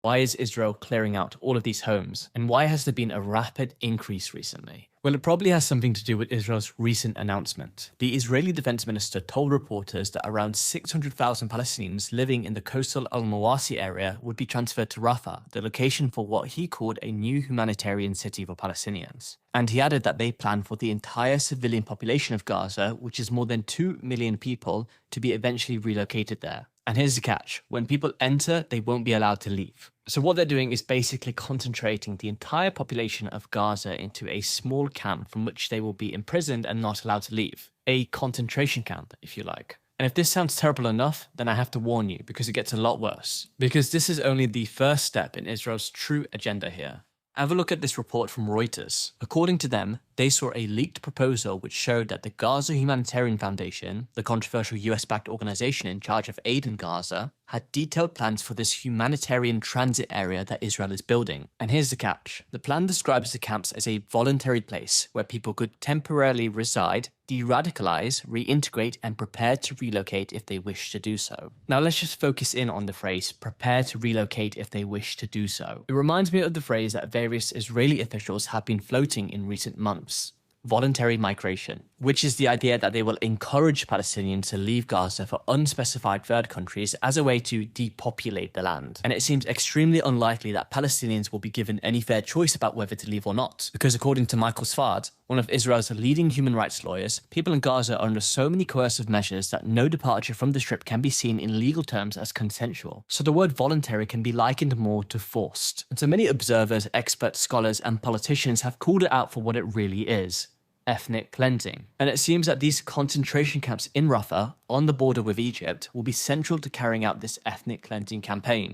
Why is Israel clearing out all of these homes? And why has there been a rapid increase recently? Well, it probably has something to do with Israel's recent announcement. The Israeli defense minister told reporters that around 600,000 Palestinians living in the coastal Al-Mawasi area would be transferred to Rafah, the location for what he called a new humanitarian city for Palestinians. And he added that they plan for the entire civilian population of Gaza, which is more than 2 million people, to be eventually relocated there. And here's the catch: when people enter, they won't be allowed to leave. So what they're doing is basically concentrating the entire population of Gaza into a small camp from which they will be imprisoned and not allowed to leave. A concentration camp, if you like. And if this sounds terrible enough, then I have to warn you, because it gets a lot worse. Because this is only the first step in Israel's true agenda here. Have a look at this report from Reuters. According to them, they saw a leaked proposal which showed that the Gaza Humanitarian Foundation, the controversial US-backed organization in charge of aid in Gaza, had detailed plans for this humanitarian transit area that Israel is building. And here's the catch. The plan describes the camps as a voluntary place where people could temporarily reside, de-radicalize, reintegrate, and prepare to relocate if they wish to do so. Now let's just focus in on the phrase, prepare to relocate if they wish to do so. It reminds me of the phrase that various Israeli officials have been floating in recent months. Voluntary migration, which is the idea that they will encourage Palestinians to leave Gaza for unspecified third countries as a way to depopulate the land. And it seems extremely unlikely that Palestinians will be given any fair choice about whether to leave or not, because according to Michael Sfard, one of Israel's leading human rights lawyers, people in Gaza are under so many coercive measures that no departure from the Strip can be seen in legal terms as consensual. So the word voluntary can be likened more to forced. And so many observers, experts, scholars, and politicians have called it out for what it really is: ethnic cleansing. And it seems that these concentration camps in Rafah, on the border with Egypt, will be central to carrying out this ethnic cleansing campaign.